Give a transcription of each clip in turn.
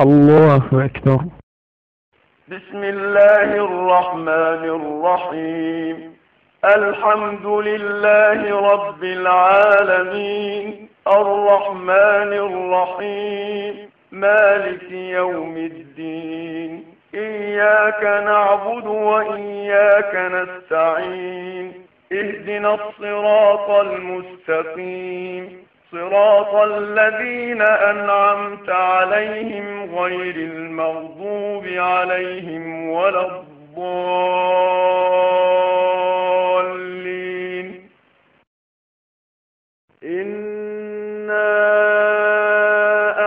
الله أكبر. بسم الله الرحمن الرحيم. الحمد لله رب العالمين، الرحمن الرحيم، مالك يوم الدين. إياك نعبد وإياك نستعين. اهدنا الصراط المستقيم، صراط الذين أنعمت عليهم غير المغضوب عليهم ولا الضالين. إنا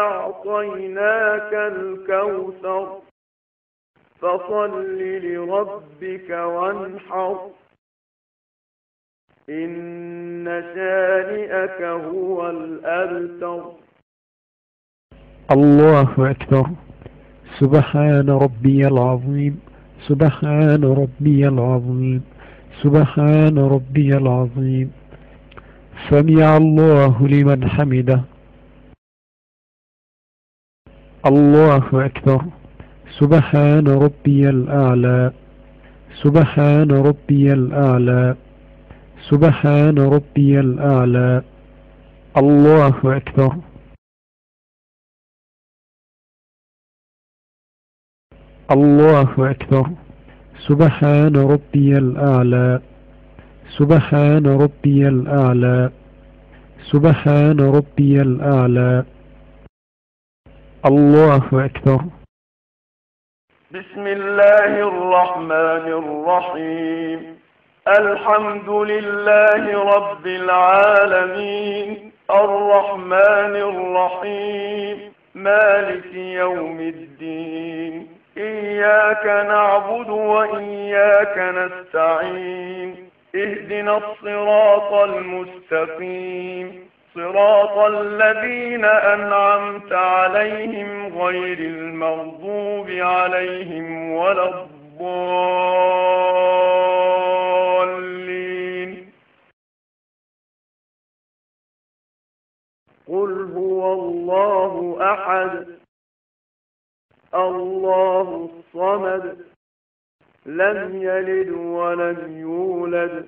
أعطيناك الكوثر، فصل لربك وانحر، إن شانئك هو الأبتر. الله أكبر. سبحان ربي العظيم، سبحان ربي العظيم، سبحان ربي العظيم. سمع الله لمن حمده. الله أكبر. سبحان ربي الأعلى، سبحان ربي الأعلى، سبحان ربي الأعلى. الله أكبر. الله أكبر. سبحان ربي الأعلى، سبحان ربي الأعلى، سبحان ربي الأعلى. الله أكبر. بسم الله الرحمن الرحيم. الحمد لله رب العالمين، الرحمن الرحيم، مالك يوم الدين. إياك نعبد وإياك نستعين. اهدنا الصراط المستقيم، صراط الذين أنعمت عليهم غير المغضوب عليهم ولا الضالين. قل هو الله أحد، الله الصمد، لم يلد ولم يولد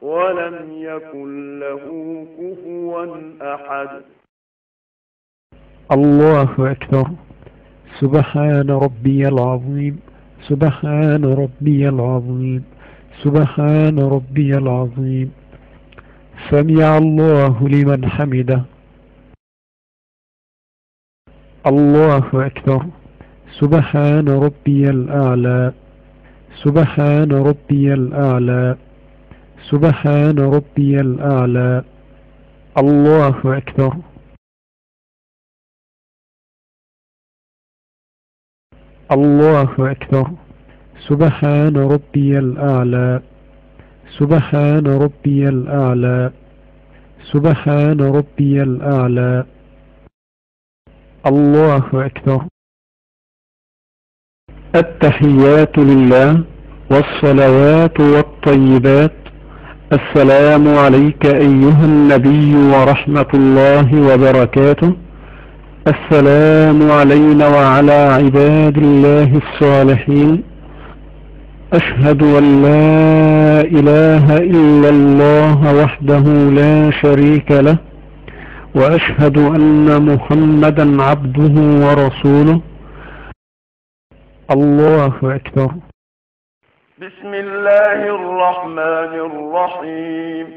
ولم يكن له كفوا أحد. الله أكبر. سبحان ربي العظيم، سبحان ربي العظيم، سبحان ربي العظيم. سمع الله لمن حمده. الله أكبر. سبحان ربي الأعلى، سبحان ربي الأعلى، سبحان ربي الأعلى. الله أكبر. الله أكبر. سبحان ربي الأعلى، سبحان ربي الأعلى، سبحان ربي الأعلى. الله أكبر. التحيات لله والصلوات والطيبات. السلام عليك أيها النبي ورحمة الله وبركاته. السلام علينا وعلى عباد الله الصالحين. أشهد أن لا إله إلا الله وحده لا شريك له، وأشهد أن محمدا عبده ورسوله. الله أكبر. بسم الله الرحمن الرحيم.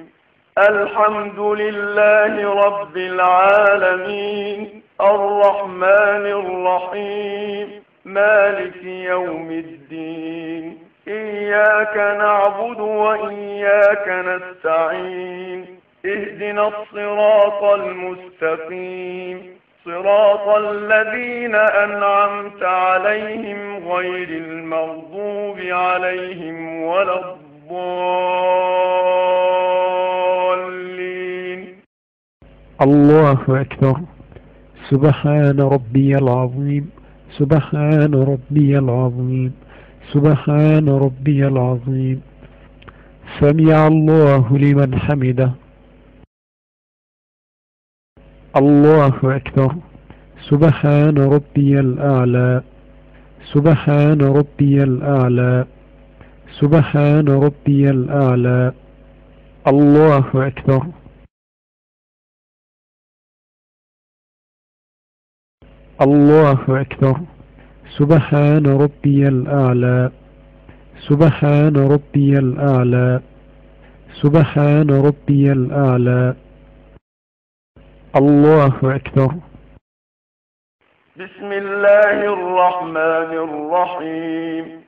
الحمد لله رب العالمين، الرحمن الرحيم، مالك يوم الدين. إياك نعبد وإياك نستعين. اهدنا الصراط المستقيم، صراط الذين أنعمت عليهم غير المغضوب عليهم ولا الضالين. الله أكبر. سبحان ربي العظيم، سبحان ربي العظيم، سبحان ربي العظيم. سمع الله لمن حمده. الله أكبر. سبحان ربي الأعلى سبحان ربي الأعلى سبحان ربي الأعلى الله أكبر الله أكبر سبحان ربي الأعلى سبحان ربي الأعلى سبحان ربي الأعلى الله أكبر بسم الله الرحمن الرحيم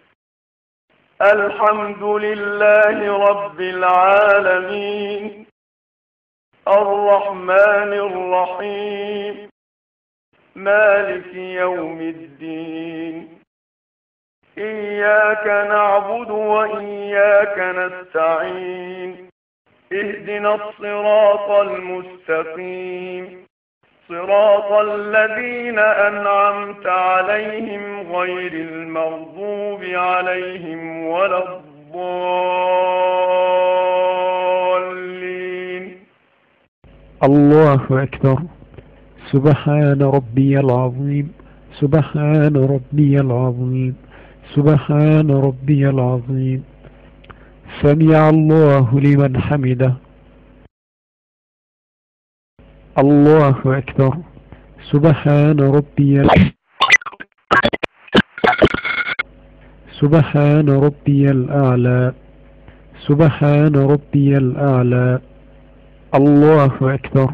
الحمد لله رب العالمين الرحمن الرحيم مالك يوم الدين إياك نعبد وإياك نستعين اهدنا الصراط المستقيم صراط الذين أنعمت عليهم غير المغضوب عليهم ولا الضالين الله أكبر سبحان ربي العظيم سبحان ربي العظيم سبحان ربي العظيم سمع الله لمن حمده الله أكبر سبحان ربي سبحان ربي الأعلى سبحان ربي الأعلى الله أكبر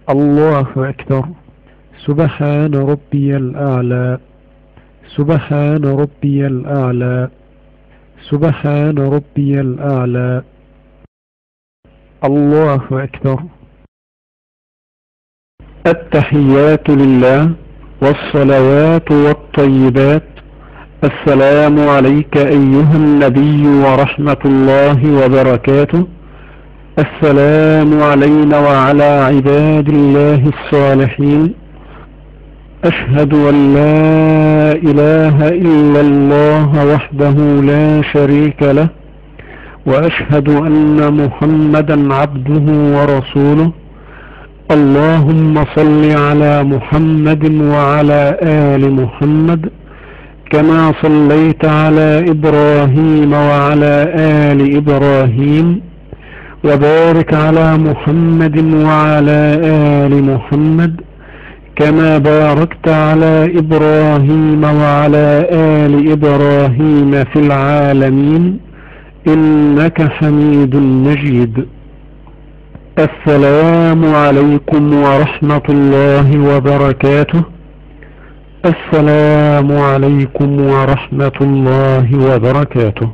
الله أكبر سبحان ربي الأعلى سبحان ربي الأعلى سبحان ربي الأعلى الله أكبر التحيات لله والصلوات والطيبات السلام عليك أيها النبي ورحمة الله وبركاته السلام علينا وعلى عباد الله الصالحين أشهد أن لا إله إلا الله وحده لا شريك له وأشهد أن محمدا عبده ورسوله اللهم صل على محمد وعلى آل محمد كما صليت على إبراهيم وعلى آل إبراهيم وبارك على محمد وعلى آل محمد كما باركت على إبراهيم وعلى آل إبراهيم في العالمين إنك حميد مجيد السلام عليكم ورحمة الله وبركاته السلام عليكم ورحمة الله وبركاته